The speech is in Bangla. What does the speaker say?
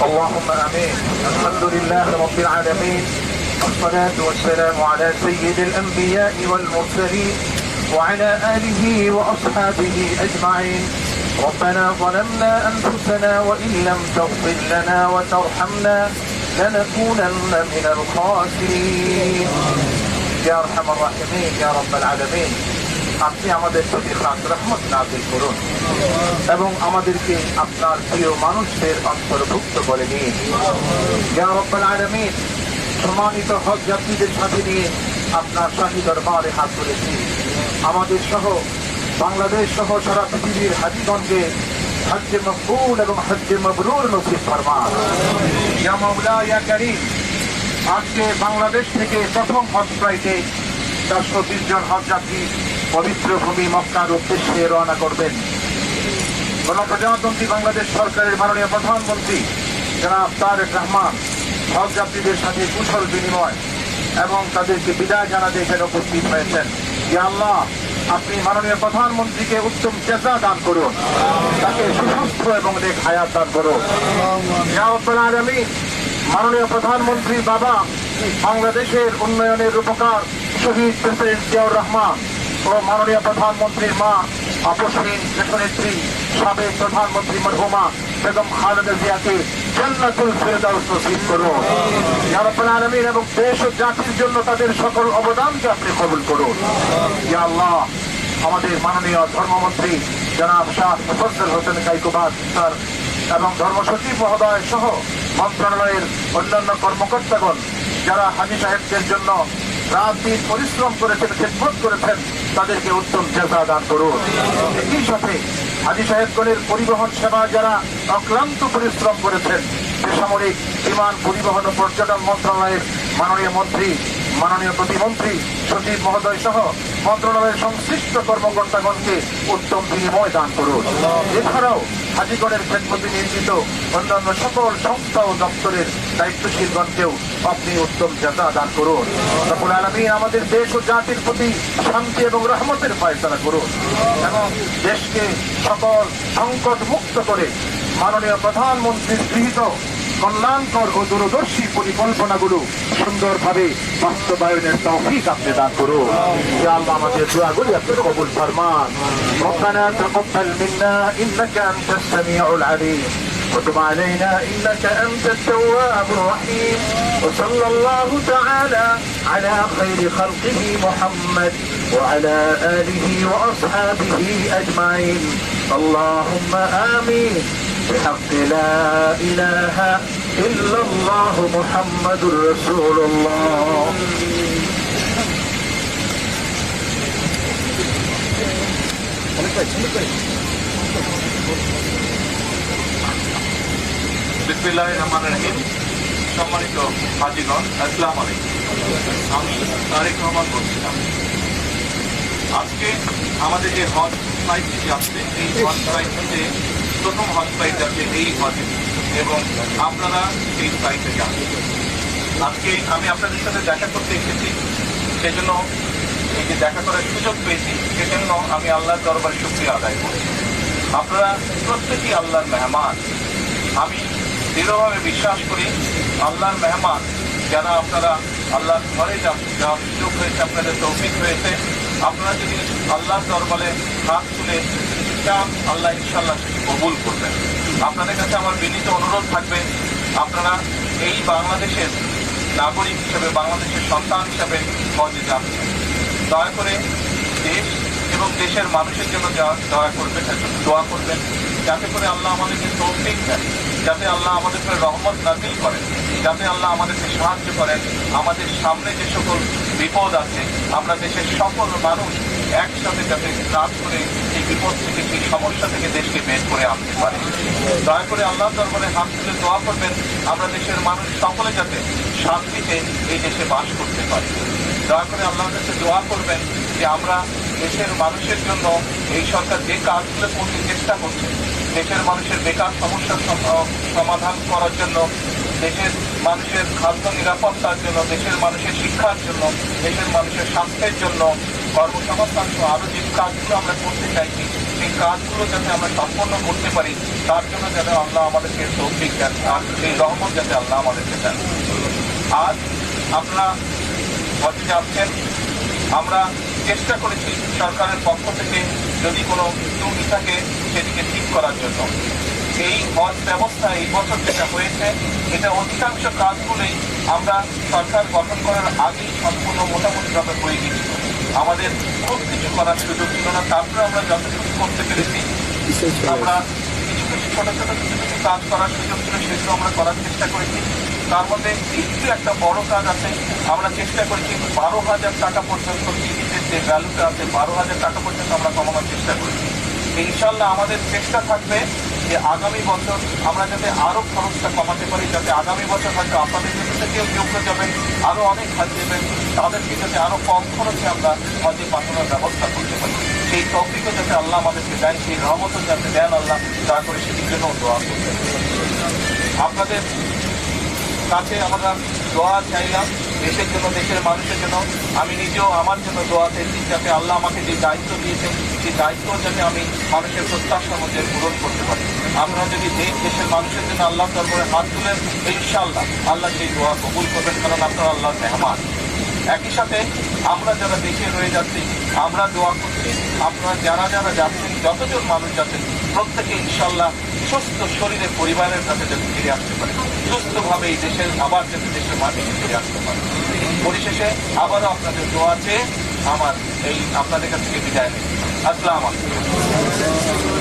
اللهم آمين. الحمد لله رب العالمين، والصلاة والسلام على سيد الأنبياء والمرسلين وعلى آله وأصحابه أجمعين. ربنا ظلمنا أنفسنا وإن لم تغفر لنا وترحمنا لنكونن من الخاسرين. يا أرحم الراحمين يا رب العالمين, আপনি আমাদের প্রতি খাস রহমত নাযিল করুন এবং আমাদেরকে আপনার প্রিয় মানুষদের অন্তর্ভুক্ত করে নিন। ইয়া রাব্বাল আলামিন, সম্মানিত হজ যাত্রীদের সাথে নিয়ে আপনার শাহী দরবারে হাত তুলেছি। আমাদের সহ বাংলাদেশ সহ সারা পৃথিবীর হাজীগণকে হজ্জে মকবুল এবং হজ্জে মাবরুর নসিব ফরমান। ইয়া মাওলা ইয়া কারীম, আজকে বাংলাদেশ থেকে প্রথম হজ ফ্লাইটে 420 জন হজ যাত্রী পবিত্র ভূমি মক্কার উদ্দেশ্যে রওনা করবেন। গণপ্রজাতন্ত্রী বাংলাদেশ সরকারের মাননীয় প্রধানমন্ত্রী জনাব তারেক রহমান হজ যাত্রীদের সাথে কুশল বিনিময় এবং তাদেরকে বিদায় জানাতে এখানে উপস্থিত হয়েছেন। ইয়া আল্লাহ, আপনি মাননীয় প্রধানমন্ত্রীকে উত্তম জাযা দান করুন, তাকে সুস্বাস্থ্য এবং নেক হায়াত দান করুন। ইয়া রাব্বুল আলামিন, মাননীয় প্রধানমন্ত্রী বাবা বাংলাদেশের উন্নয়নের রূপকার শহীদ প্রেসিডেন্ট জিয়াউর রহমান ও মাননীয় প্রধানমন্ত্রীর মা আপসহীন দেশনেত্রী সাবেক প্রধানমন্ত্রী মরহুমা বেগম খালেদা জিয়াকে জান্নাতুল ফেরদাউস নসিব করুন। ইয়া রাব্বুল আলামিন, এবং দেশ ও জাতির জন্য তাদের সকল অবদানকে আপনি কবুল করুন। ইয়া আল্লাহ, আমাদের মাননীয় ধর্মমন্ত্রী জনাব শাহ মুফাজ্জল হোসেন কাইকুবাদ স্যার এবং ধর্মসচিব মহোদয় সহ মন্ত্রণালয়ের অন্যান্য কর্মকর্তাগণ যারা হাজী সাহেবদের জন্য রাত দিন পরিশ্রম করেছেন, খেদমত করেছেন, তাদেরকে উত্তম জাযা দান করুন। একই সাথে হাজী সাহেবগণের পরিবহন সেবা যারা অক্লান্ত পরিশ্রম করেছেন, বেসামরিক বিমান পরিবহন ও পর্যটন মন্ত্রণালয়ের মাননীয় মন্ত্রী, মাননীয় প্রতিমন্ত্রী, সচিব মহোদয় সহ মন্ত্রণালয়ের সংশ্লিষ্ট কর্মকর্তাগণকে উত্তম বিনিময় দান করুন। এছাড়াও হাজীগণের খেদমতে নিয়োজিত অন্যান্য সকল সংস্থা ও দপ্তরের দায়িত্বশীলগণকেও আপনি উত্তম জাযা দান করুন। রব্বুল আলামিন, আমাদের দেশ ও জাতির প্রতি শান্তি এবং রহমতের ফয়সালা করুন এবং দেশকে সকল সংকট মুক্ত করে মাননীয় প্রধানমন্ত্রীর গৃহীত কল্যাণকর ও দূরদর্শী পরিকল্পনাগুলো সুন্দরভাবে বাস্তবায়নের তৌফিক আপনি দান করুন। ইয়া আল্লাহ, আমাদের দোয়াগুলি আপনি কবুল ফরমান। রব্বানা তাকাব্বাল মিন্না ইন্নাকা আনতাস সামিউল আলিম وتب علينا إنك أنت التواب الرحيم وصلى الله تعالى على خير خلقه محمد وعلى آله وأصحابه أجمعين. اللهم آمين بحق لا إله إلا الله محمد رسول الله. বিসমিল্লাহির রহমানির রহিম। সম্মানিত হাজীগণ, আসসালামু আলাইকুম। আমি তারেক রহমান বলছিলাম। আজকে আমাদের যে হজ ফ্লাইটটি যাচ্ছে, এই হজ ফ্লাইটটিতে প্রথম হজ ফ্লাইট যাচ্ছে এই হজে, এবং আপনারা সেই ফ্লাইটে যাচ্ছেন। আজকে আমি আপনাদের সাথে দেখা করতে এসেছি, সেজন্য এই যে দেখা করার সুযোগ পেয়েছি, সেজন্য আমি আল্লাহর দরবারে শুকরিয়া আদায় করি। আপনারা প্রত্যেকেই আল্লাহর মেহমান। আমি দৃঢ়ভাবে বিশ্বাস করি আল্লাহর মেহমান যারা আপনারা আল্লাহর ঘরে যাওয়ার সুযোগ হয়েছে, আপনাদের তৌফিক হয়েছে, আপনারা যদি আল্লাহর দরবারে হাত তুলে চান, আল্লাহ ইনশাআল্লাহ সেটি কবুল করবেন। আপনাদের কাছে আমার বিনীত অনুরোধ থাকবে, আপনারা এই বাংলাদেশের নাগরিক হিসেবে, বাংলাদেশের সন্তান হিসেবে হজে যাচ্ছেন, দয়া করে দেশ এবং দেশের মানুষের জন্য দয়া করবেন, দোয়া করবেন, যাতে করে আল্লাহ আমাদেরকে তৌফিক দেন, যাতে আল্লাহ আমাদের উপরে রহমত নাযিল করেন, যাতে আল্লাহ আমাদেরকে সাহায্য করেন। আমাদের সামনে যে সকল বিপদ আছে, আমরা দেশের সকল মানুষ একসাথে যাতে কাজ করে এই বিপদ থেকে, এই সমস্যা থেকে দেশকে বের করে আনতে পারে। দয়া করে আল্লাহ দরবারে হাত তুলে দোয়া করবেন, আমরা দেশের মানুষ সকলে যাতে শান্তিতে এই দেশে বাস করতে পারি। দয়া করে আল্লাহর কাছে দোয়া করবেন যে আমরা দেশের মানুষের জন্য এই সরকার যে কাজগুলো করতে চেষ্টা করছে, দেশের মানুষের বেকার সমস্যার সমাধান করার জন্য, দেশের মানুষের খাদ্য নিরাপত্তার জন্য, দেশের মানুষের শিক্ষার জন্য, দেশের মানুষের স্বাস্থ্যের জন্য, কর্মসংস্থান সহ আরো যে কাজগুলো আমরা করতে চাইছি, সেই কাজগুলো যাতে আমরা সম্পন্ন করতে পারি, তার জন্য যাতে আল্লাহ আমাদেরকে তৌফিক দেন, আর সেই রহমত যাতে আল্লাহ আমাদেরকে দেন। আজ আপনারা হজে যাচ্ছেন, আমরা চেষ্টা করেছি সরকারের পক্ষ থেকে যদি কোনো ত্রুটি থাকে সেটিকে ঠিক করার জন্য। এই হজ ব্যবস্থা এই বছর যেটা হয়েছে, এটা অধিকাংশ কাজগুলোই আমরা সরকার গঠন করার আগেই সম্পূর্ণ মোটামুটিভাবে হয়ে গিয়েছিল। আমাদের খুব কিছু করার সুযোগ ছিল না, তারপরে আমরা যতটুকু করতে পেরেছি, আমরা কিছু কিছু ছোট ছোট কিছু কিছু কাজ করার সুযোগ ছিল, সেগুলো আমরা করার চেষ্টা করেছি। তার মধ্যে একটু একটা বড় কাজ আছে, আমরা চেষ্টা করেছি 12,000 টাকা পর্যন্ত টিকিটের যে ভ্যালুটা আছে 12,000 টাকা পর্যন্ত আমরা কমানোর চেষ্টা করেছি। ইনশাল্লাহ আমাদের চেষ্টা থাকবে যে আগামী বছর আমরা যাতে আরো খরচটা কমাতে পারি, যাতে আগামী বছর হয়তো আপনাদের মধ্যে থেকেও যোগ্য যাবেন, আরো অনেক হাজ দেবেন, তাদেরকে যাতে আরো কম খরচে আমরা হজে পাঠানোর ব্যবস্থা করতে পারি। সেই তৌফিকও যাতে আল্লাহ আমাদেরকে দেন, সেই রহমতও যাতে দেন আল্লাহ, দয়া করে সেটির জন্য দোয়া করবেন। আপনাদের কাছে আমরা দোয়া চাইলাম দেশের জন্য, দেশের মানুষের জন্য। আমি নিজেও আমার জন্য দোয়া চাইছি যাতে আল্লাহ আমাকে যে দায়িত্ব দিয়েছেন, সেই দায়িত্ব যাতে আমি মানুষের প্রত্যাশার মধ্যে পূরণ করতে পারি। আমরা যদি দেশের মানুষের জন্য আল্লাহ দরবারে হাত তুলেন, ইনশাআল্লাহ আল্লাহ সেই দোয়া কবুল করবেন, কারণ আপনারা আল্লাহর মেহমান। একই সাথে আমরা যারা দেশে রয়ে যাচ্ছি, আমরা দোয়া করছি আপনারা যারা যারা যাচ্ছেন, যতজন মানুষ যাচ্ছেন, প্রত্যেকে ইনশাআল্লাহ সুস্থ শরীরে পরিবারের কাছে যাতে ফিরে আসতে পারে, সুস্থভাবে এই দেশের আবার যাতে দেশের মাটিতে ফিরে আসতে পারে। পরিশেষে আবারও আপনাদের দোয়া চেয়ে আমার এই আপনাদের কাছ থেকে বিদায় নিচ্ছি। আসসালামু আলাইকুম।